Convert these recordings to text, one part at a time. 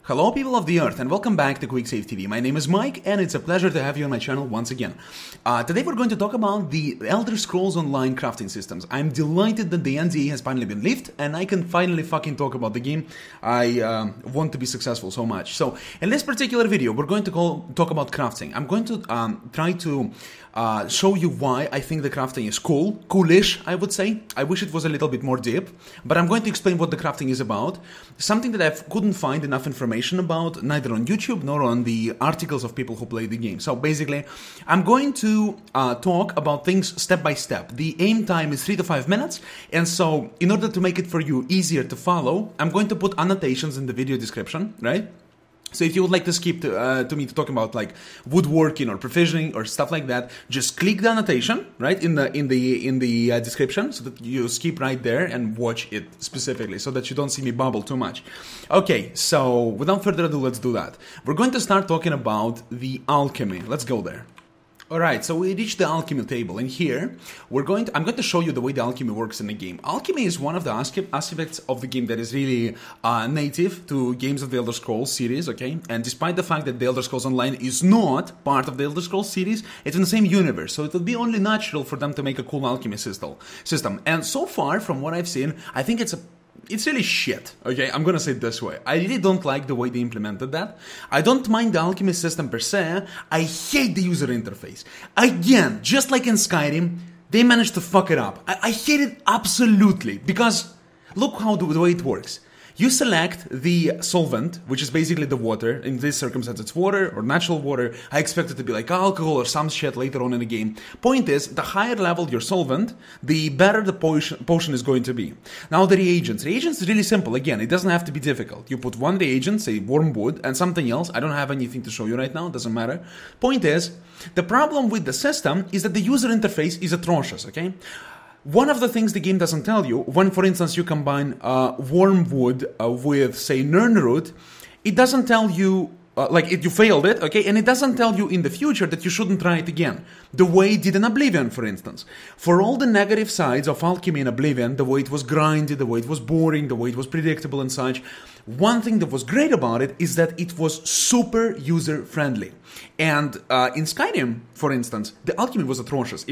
Hello people of the earth and welcome back to QuickSaveTV. My name is Mike and it's a pleasure to have you on my channel once again. Today we're going to talk about the Elder Scrolls Online crafting systems. I'm delighted that the NDA has finally been lifted and I can finally fucking talk about the game. I want to be successful so much. So in this particular video we're going to talk about crafting. I'm going to try to show you why I think the crafting is coolish I would say. I wish it was a little bit more deep, but I'm going to explain what the crafting is about. Something that I couldn't find enough information about, neither on YouTube nor on the articles of people who play the game. So basically, I'm going to talk about things step by step. The aim time is 3 to 5 minutes, and so in order to make it for you easier to follow, I'm going to put annotations in the video description, right? So if you would like to skip to me to talk about like woodworking or provisioning or stuff like that, just click the annotation right in the description so that you skip right there and watch it specifically so that you don't see me bubble too much. Okay, so without further ado, let's do that. We're going to start talking about the alchemy. Let's go there. Alright, so we reached the alchemy table, and here I'm going to show you the way the alchemy works in the game. Alchemy is one of the aspects of the game that is really native to games of the Elder Scrolls series, okay? And despite the fact that the Elder Scrolls Online is not part of the Elder Scrolls series, it's in the same universe, so it would be only natural for them to make a cool alchemy system. And so far, from what I've seen, I think it's really shit, okay? I'm gonna say it this way. I really don't like the way they implemented that. I don't mind the alchemy system per se. I hate the user interface. Again, just like in Skyrim, they managed to fuck it up. I hate it absolutely, because look how the way it works. You select the solvent, which is basically the water. In this circumstance, it's water or natural water. I expect it to be like alcohol or some shit later on in the game. Point is, the higher level your solvent, the better the potion is going to be. Now the reagents. Reagents is really simple. Again, it doesn't have to be difficult. You put one reagent, say wormwood, and something else. I don't have anything to show you right now. It doesn't matter. Point is, the problem with the system is that the user interface is atrocious, okay? One of the things the game doesn't tell you, when for instance you combine wormwood with say nirnroot, it doesn't tell you, you failed it, okay, and it doesn't tell you in the future that you shouldn't try it again, the way it did in Oblivion, for instance. For all the negative sides of alchemy in Oblivion, the way it was grindy, the way it was boring, the way it was predictable and such, one thing that was great about it is that it was super user-friendly. And in Skyrim, for instance, the alchemy was atrocious.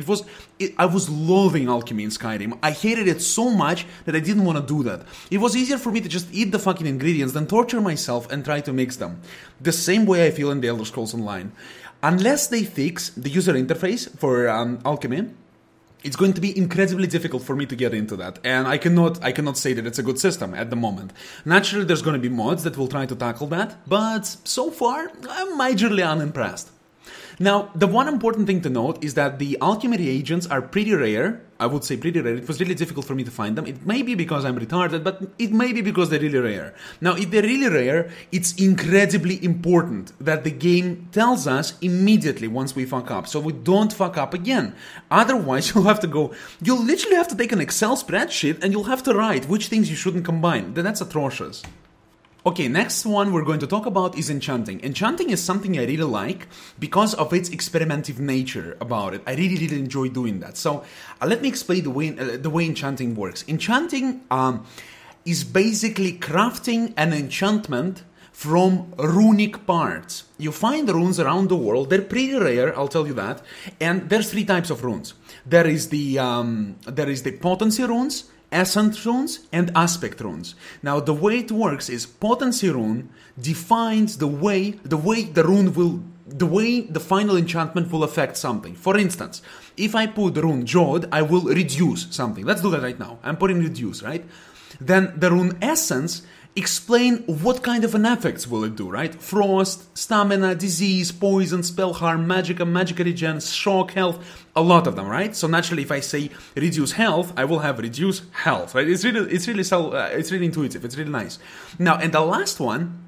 I was loathing alchemy in Skyrim. I hated it so much that I didn't want to do that. It was easier for me to just eat the fucking ingredients than torture myself and try to mix them. The same way I feel in the Elder Scrolls Online. Unless they fix the user interface for alchemy, it's going to be incredibly difficult for me to get into that, and I cannot say that it's a good system at the moment. Naturally, there's going to be mods that will try to tackle that, but so far, I'm majorly unimpressed. Now, the one important thing to note is that the alchemy reagents are pretty rare. I would say pretty rare. It was really difficult for me to find them. It may be because I'm retarded, but it may be because they're really rare. Now, if they're really rare, it's incredibly important that the game tells us immediately once we fuck up, so we don't fuck up again. Otherwise, you'll literally have to take an Excel spreadsheet and you'll have to write which things you shouldn't combine. That's atrocious. Okay, next one we're going to talk about is Enchanting. Enchanting is something I really like because of its experimentative nature about it. I really enjoy doing that. So let me explain the way Enchanting works. Enchanting is basically crafting an enchantment from runic parts. You find runes around the world. They're pretty rare, I'll tell you that. And there's 3 types of runes. There is the potency runes, essence runes, and aspect runes. Now, the way it works is potency rune defines the way the final enchantment will affect something. For instance, if I put rune Jod, I will reduce something. Let's do that right now. I'm putting reduce, right? Then the rune essence explain what kind of an effects will it do, right? Frost, stamina, disease, poison, spell harm, magica regen, shock, health, a lot of them, right? So naturally, if I say reduce health, I will have reduce health, right? It's really intuitive. It's really nice. Now, and the last one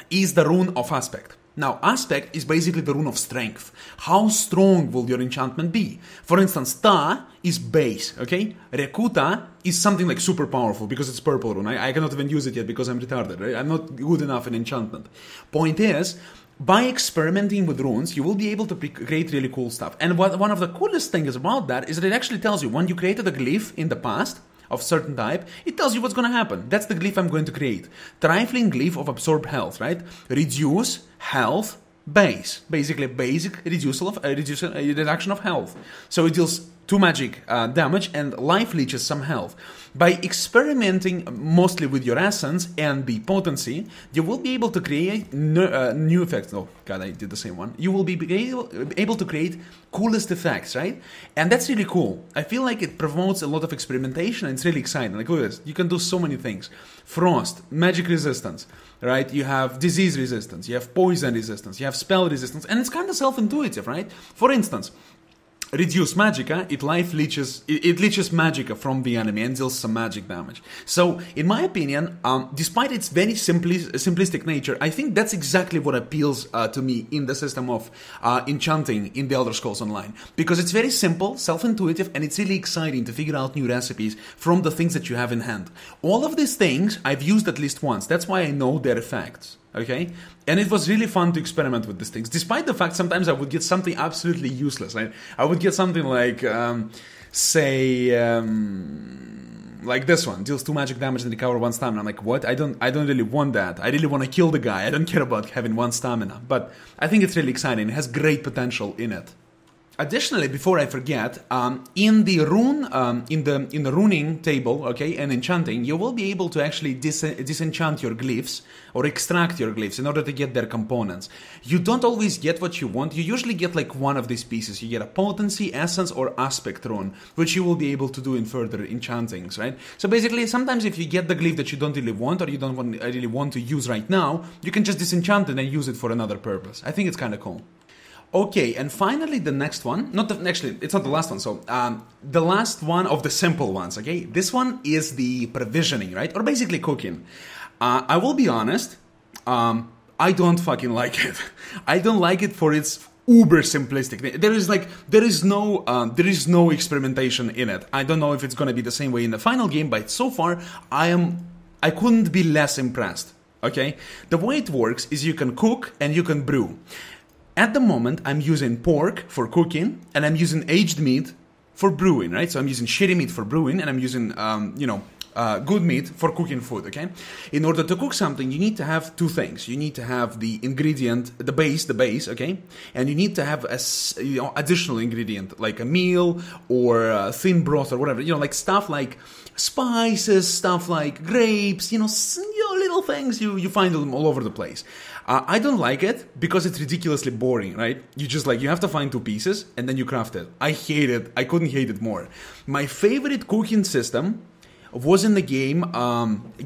is the rune of aspect. Now, aspect is basically the rune of strength. How strong will your enchantment be? For instance, Ta is base, okay? Rekuta is something like super powerful because it's purple rune. I cannot even use it yet because I'm retarded, right? I'm not good enough in enchantment. Point is, by experimenting with runes, you will be able to create really cool stuff. And one of the coolest things about that is that it actually tells you when you created a glyph in the past, of certain type, it tells you what's going to happen. That's the glyph I'm going to create. Trifling glyph of absorb health, right? Reduce health base. Basically, basic reduction of health. So it deals 2 magic damage and life leeches some health. By experimenting mostly with your essence and the potency, you will be able to create new effects. Oh god, I did the same one. You will be able to create coolest effects, right? And that's really cool. I feel like it promotes a lot of experimentation and it's really exciting. Like, look at this. You can do so many things. Frost, magic resistance, right? You have disease resistance, you have poison resistance, you have spell resistance, and it's kind of self-intuitive, right? For instance, reduce magicka, it leeches magicka from the enemy and deals some magic damage. So, in my opinion, despite its very simplistic nature, I think that's exactly what appeals to me in the system of enchanting in the Elder Scrolls Online. Because it's very simple, self-intuitive, and it's really exciting to figure out new recipes from the things that you have in hand. All of these things I've used at least once, that's why I know their effects. Okay? And it was really fun to experiment with these things, despite the fact sometimes I would get something absolutely useless. Right? I would get something like, like this one, deals 2 magic damage and recover 1 stamina. I'm like, what? I don't really want that. I really want to kill the guy. I don't care about having 1 stamina. But I think it's really exciting. It has great potential in it. Additionally, before I forget, in the rune, in the runing table, okay, and enchanting, you will be able to actually disenchant your glyphs or extract your glyphs in order to get their components. You don't always get what you want. You usually get like one of these pieces. You get a potency, essence, or aspect rune, which you will be able to do in further enchantings, right? So basically, sometimes if you get the glyph that you don't really want or you don't really want to use right now, you can just disenchant it and use it for another purpose. I think it's kind of cool. Okay, and finally the next one, actually, it's not the last one, so the last one of the simple ones, okay? This one is the provisioning, right? Or basically cooking. I will be honest, I don't fucking like it. I don't like it for its uber simplistic. There is no experimentation in it. I don't know if it's gonna be the same way in the final game, but so far I couldn't be less impressed, okay? The way it works is you can cook and you can brew. At the moment, I'm using pork for cooking, and I'm using aged meat for brewing, right? So I'm using shitty meat for brewing, and I'm using, good meat for cooking food, okay? In order to cook something, you need to have 2 things. You need to have the ingredient, the base, okay? And you need to have a additional ingredient, like a meal or thin broth or whatever, like stuff like spices, stuff like grapes, little things, you find them all over the place. I don't like it because it's ridiculously boring, right? You have to find 2 pieces and then you craft it. I hate it. I couldn't hate it more. My favorite cooking system was in the game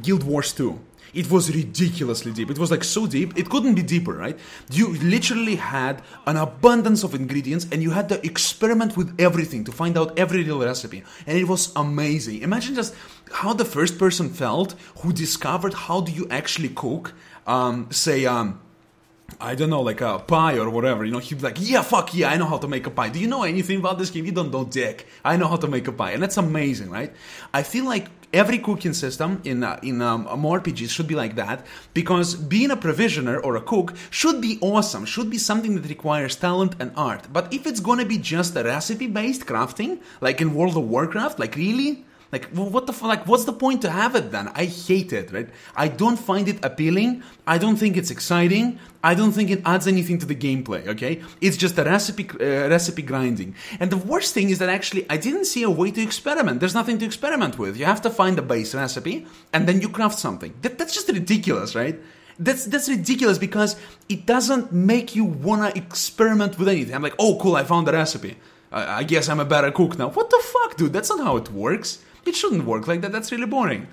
Guild Wars 2. It was ridiculously deep. It was like so deep, it couldn't be deeper, right? You literally had an abundance of ingredients and you had to experiment with everything to find out every little recipe. And it was amazing. Imagine just how the first person felt who discovered how do you actually cook, I don't know, like a pie or whatever, he'd be like, yeah, fuck yeah, I know how to make a pie. Do you know anything about this game? You don't know dick. I know how to make a pie. And that's amazing, right? I feel like every cooking system in RPGs should be like that, because being a provisioner or a cook should be awesome, should be something that requires talent and art. But if it's gonna be just a recipe-based crafting, like in World of Warcraft, like really? Like, what the fuck? Like, what's the point to have it then? I hate it, right? I don't find it appealing. I don't think it's exciting. I don't think it adds anything to the gameplay, okay? It's just a recipe grinding. And the worst thing is that actually I didn't see a way to experiment. There's nothing to experiment with. You have to find a base recipe and then you craft something. That's just ridiculous, right? That's ridiculous because it doesn't make you wanna experiment with anything. I'm like, oh cool, I found a recipe. I guess I'm a better cook now. What the fuck, dude? That's not how it works. It shouldn't work like that. That's really boring.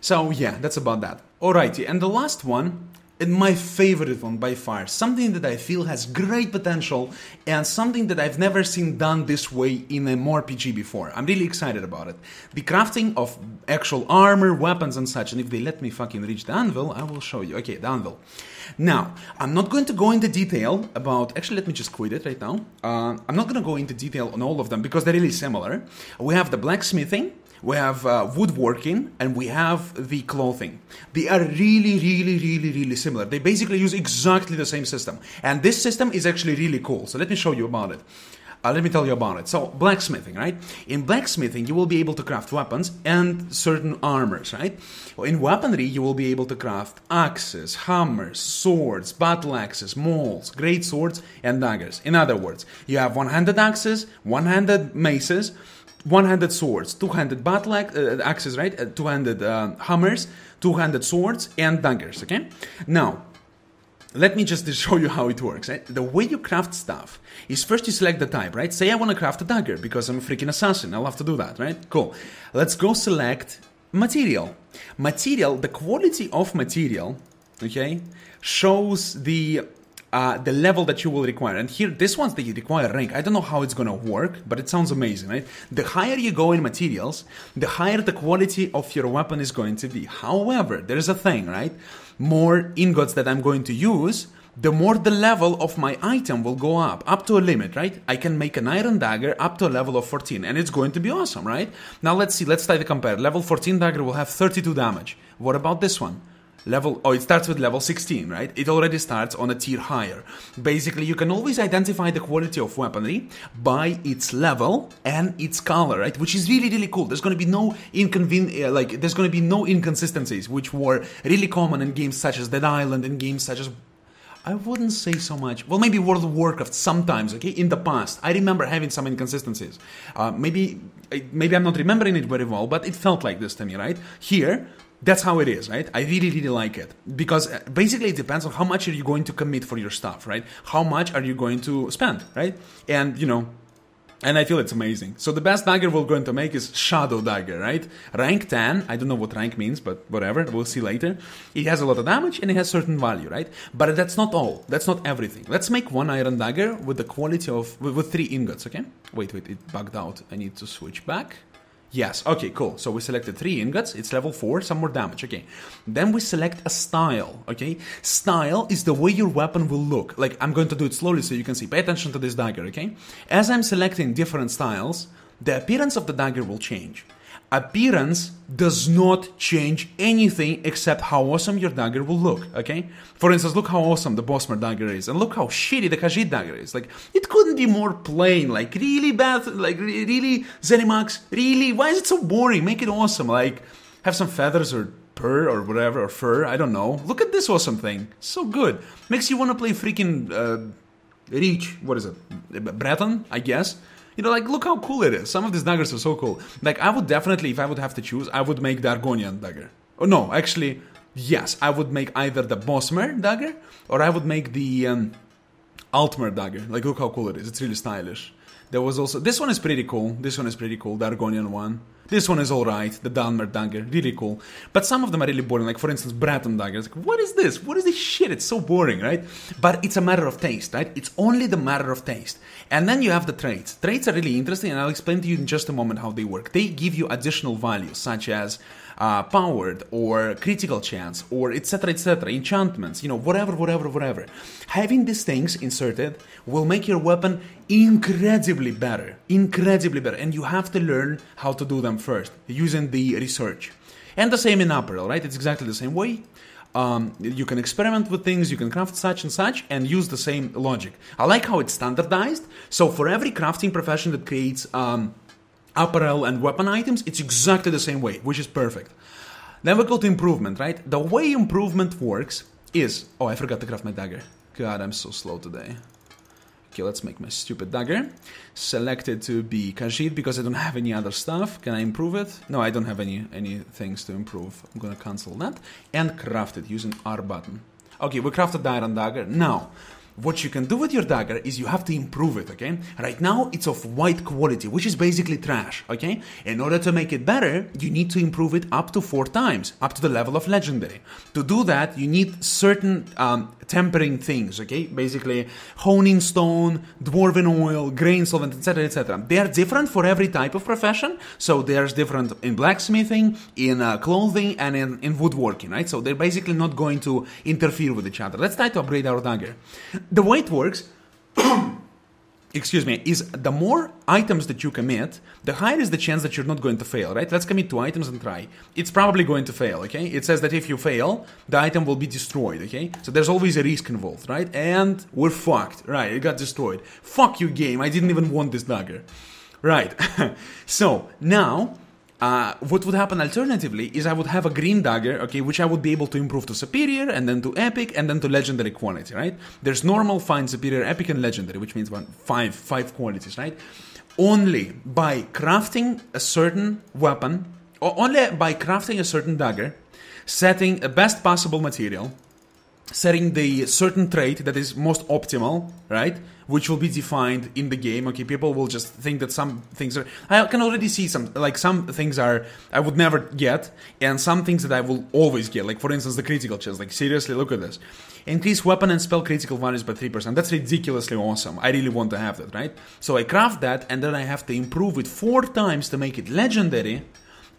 So yeah, that's about that. Alrighty, and the last one, and my favorite one by far, something that I feel has great potential and something that I've never seen done this way in a RPG before. I'm really excited about it. The crafting of actual armor, weapons and such, and if they let me fucking reach the anvil, I will show you. Okay, the anvil. Now, I'm not going to go into detail about... Actually, let me just quit it right now. I'm not going to go into detail on all of them because they're really similar. We have the blacksmithing, we have woodworking, and we have the clothing. They are really similar. They basically use exactly the same system. And this system is actually really cool. So let me show you about it. Let me tell you about it. So, blacksmithing, right? In blacksmithing, you will be able to craft weapons and certain armors, right? In weaponry, you will be able to craft axes, hammers, swords, battle axes, mauls, great swords, and daggers. In other words, you have one-handed axes, one-handed maces, one-handed swords, two-handed battle axes, right? Two-handed hammers, two-handed swords, and daggers, okay? Now, let me just show you how it works, right? The way you craft stuff is first you select the type, right? Say I want to craft a dagger because I'm a freaking assassin. I love to do that, right? Cool. Let's go select material. Material, the quality of material, okay, shows the level that you will require. And here, this one's that you require rank. I don't know how it's going to work, but it sounds amazing, right? The higher you go in materials, the higher the quality of your weapon is going to be. However, there's a thing, right? More ingots that I'm going to use, the more the level of my item will go up to a limit, right? I can make an iron dagger up to a level of 14, and it's going to be awesome, right? Now let's see, let's try to compare. Level 14 dagger will have 32 damage. What about this one? It starts with level 16, right? It already starts on a tier higher. Basically, you can always identify the quality of weaponry by its level and its color, right? Which is really, really cool. There's going to be no there's going to be no inconsistencies, which were really common in games such as Dead Island, in games such as, I wouldn't say so much. Well, maybe World of Warcraft sometimes, okay? In the past, I remember having some inconsistencies. Maybe I'm not remembering it very well, but it felt like this to me, right? Here, that's how it is, right? I really, really like it. Because basically it depends on how much are you going to commit for your stuff, right? How much are you going to spend, right? And, and I feel it's amazing. So the best dagger we're going to make is Shadow Dagger, right? Rank 10. I don't know what rank means, but whatever. We'll see later. It has a lot of damage and it has certain value, right? But that's not all. That's not everything. Let's make one iron dagger with the quality of... with 3 ingots, okay? Wait, it bugged out. I need to switch back. Yes, okay, cool. So we selected 3 ingots, it's level 4, some more damage, okay. Then we select a style, okay. Style is the way your weapon will look. Like, I'm going to do it slowly so you can see. Pay attention to this dagger, okay. As I'm selecting different styles, the appearance of the dagger will change. Appearance does not change anything except how awesome your dagger will look, okay? For instance, look how awesome the Bosmer dagger is, and look how shitty the Khajiit dagger is. Like, it couldn't be more plain, like, really bad, like, really, Zenimax, really? Why is it so boring? Make it awesome, like, have some feathers or purr or whatever, or fur, I don't know. Look at this awesome thing, so good. Makes you want to play freaking, Reach, what is it, Breton, I guess? Like, look how cool it is. Some of these daggers are so cool. Like, I would definitely, if I would have to choose, I would make the Argonian dagger. Oh, no, actually, yes. I would make either the Bosmer dagger, or I would make the Altmer dagger. Like, look how cool it is. It's really stylish. There was also... This one is pretty cool. This one is pretty cool, the Argonian one. This one is alright, the Dalmer dagger, really cool. But some of them are really boring, like for instance, Breton dagger. It's like, what is this? What is this shit? It's so boring, right? But it's a matter of taste, right? It's only the matter of taste. And then you have the traits. Traits are really interesting, and I'll explain to you in just a moment how they work. They give you additional values, such as powered, or critical chance, or etc, enchantments, whatever. Having these things inserted will make your weapon incredibly better, and you have to learn how to do them first, using the research. And the same in apparel, right? It's exactly the same way. You can experiment with things, you can craft such and such, and use the same logic. I like how it's standardized, so for every crafting profession that creates apparel and weapon items, it's exactly the same way, which is perfect. Then we go to improvement, right? The way improvement works is... Oh, I forgot to craft my dagger. God, I'm so slow today. Okay, let's make my stupid dagger. Select it to be Khajiit because I don't have any other stuff. Can I improve it? No, I don't have any things to improve. I'm gonna cancel that. And craft it using R button. Okay, we crafted the iron dagger. Now, what you can do with your dagger is you have to improve it, okay? Right now, it's of white quality, which is basically trash, okay? In order to make it better, you need to improve it up to 4 times, up to the level of legendary. To do that, you need certain tempering things, okay? Basically, honing stone, dwarven oil, grain solvent, etc, etc. They are different for every type of profession, so there's different in blacksmithing, in clothing, and in woodworking, right? So they're basically not going to interfere with each other. Let's try to upgrade our dagger. The way it works excuse me, is the more items that you commit, the higher is the chance that you're not going to fail, right? Let's commit 2 items and try. It's probably going to fail, okay? It says that if you fail, the item will be destroyed, okay? So there's always a risk involved, right? And we're fucked, right? It got destroyed. Fuck you, game. I didn't even want this dagger. Right. So now, what would happen alternatively is I would have a green dagger, okay, which I would be able to improve to superior, and then to epic, and then to legendary quality, right? There's normal, fine, superior, epic, and legendary, which means five qualities, right? Only by crafting a certain weapon, or only by crafting a certain dagger, setting a best possible material, setting the certain trait that is most optimal, right? Which will be defined in the game. Okay, people will just think that some things are... I can already see some things are... I would never get, and some things that I will always get. Like, for instance, the critical chance. Like, seriously, look at this. Increase weapon and spell critical values by 3%. That's ridiculously awesome. I really want to have that, right? So I craft that, and then I have to improve it 4 times to make it legendary.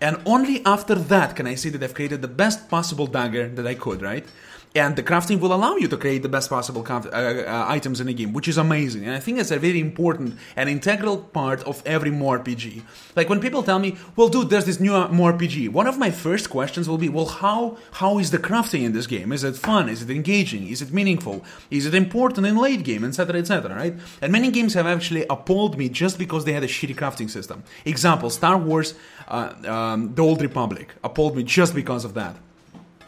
And only after that can I say that I've created the best possible dagger that I could, right? And the crafting will allow you to create the best possible items in the game, which is amazing. And I think that's a very important and integral part of every MMORPG. Like when people tell me, well, dude, there's this new MMORPG, one of my first questions will be, well, how is the crafting in this game? Is it fun? Is it engaging? Is it meaningful? Is it important in late game, etc., right? And many games have actually appalled me just because they had a shitty crafting system. Example, Star Wars, The Old Republic, appalled me just because of that.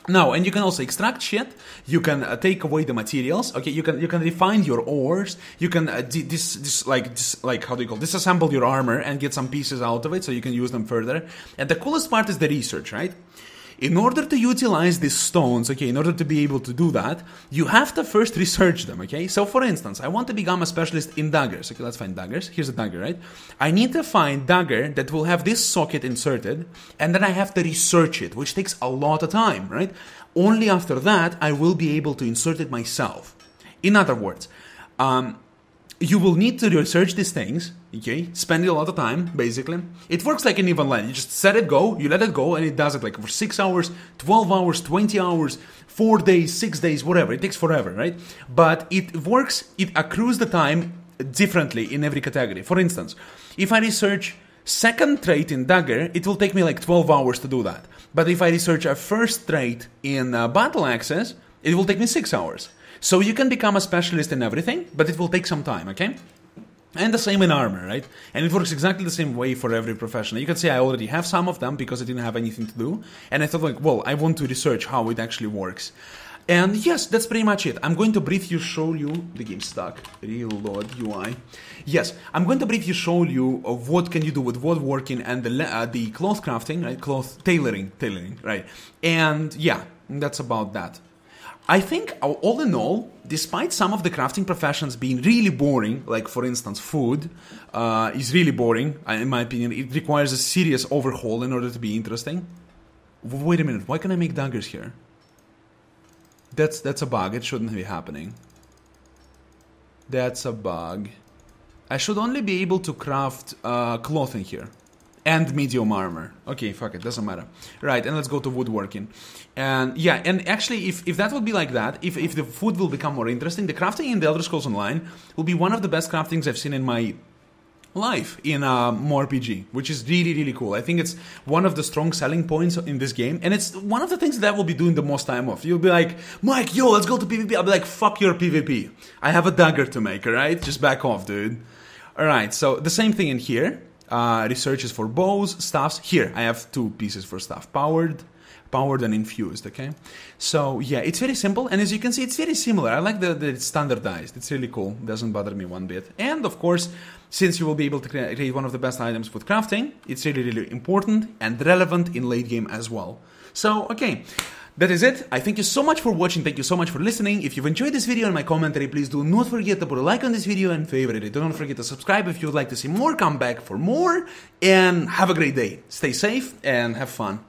Now, and you can also extract shit, you can take away the materials, okay, you can refine your ores, you can disassemble your armor and get some pieces out of it so you can use them further. And the coolest part is the research, right? In order to utilize these stones, okay, in order to be able to do that, you have to first research them, okay? So, for instance, I want to become a specialist in daggers. Okay, let's find daggers. Here's a dagger, right? I need to find dagger that will have this socket inserted, and then I have to research it, which takes a lot of time, right? Only after that, I will be able to insert it myself. In other words, you will need to research these things, okay? Spend a lot of time, basically. It works like an EVE Online. You just set it go, you let it go, and it does it like for 6 hours, 12 hours, 20 hours, 4 days, 6 days, whatever. It takes forever, right? But it works, it accrues the time differently in every category. For instance, if I research second trait in dagger, it will take me like 12 hours to do that. But if I research a first trait in battle axes, it will take me 6 hours. So you can become a specialist in everything, but it will take some time, okay? And the same in armor, right? And it works exactly the same way for every professional. You can say I already have some of them because I didn't have anything to do. And I thought like, well, I want to research how it actually works. And yes, that's pretty much it. I'm going to briefly show you... The game's stuck. Reload UI. Yes, I'm going to briefly show you of what can you do with woodworking and the cloth crafting, right? Cloth tailoring, right? And yeah, that's about that. I think, all in all, despite some of the crafting professions being really boring, like for instance food is really boring, in my opinion, it requires a serious overhaul in order to be interesting. Wait a minute, why can I make daggers here? That's a bug, it shouldn't be happening. That's a bug. I should only be able to craft clothing here. And medium armor. Okay, fuck it, doesn't matter. Right, and let's go to woodworking. And yeah, and actually, if that would be like that, if the food will become more interesting, the crafting in the Elder Scrolls Online will be one of the best craftings I've seen in my life in MMORPG, which is really, really cool. I think it's one of the strong selling points in this game, and it's one of the things that I will be doing the most time off. You'll be like, Mike, yo, let's go to PvP. I'll be like, fuck your PvP. I have a dagger to make, alright? Just back off, dude. Alright, so the same thing in here. Research is for bows, staffs. Here, I have 2 pieces for staff. Powered and infused, okay? So, yeah, it's very simple. And as you can see, it's very similar. I like that it's standardized. It's really cool. Doesn't bother me one bit. And, of course, since you will be able to create one of the best items with crafting, it's really, really important and relevant in late game as well. So, okay. That is it. I thank you so much for watching. Thank you so much for listening. If you've enjoyed this video and my commentary, please do not forget to put a like on this video and favorite it. Do not forget to subscribe if you would like to see more. Come back for more. And have a great day. Stay safe and have fun.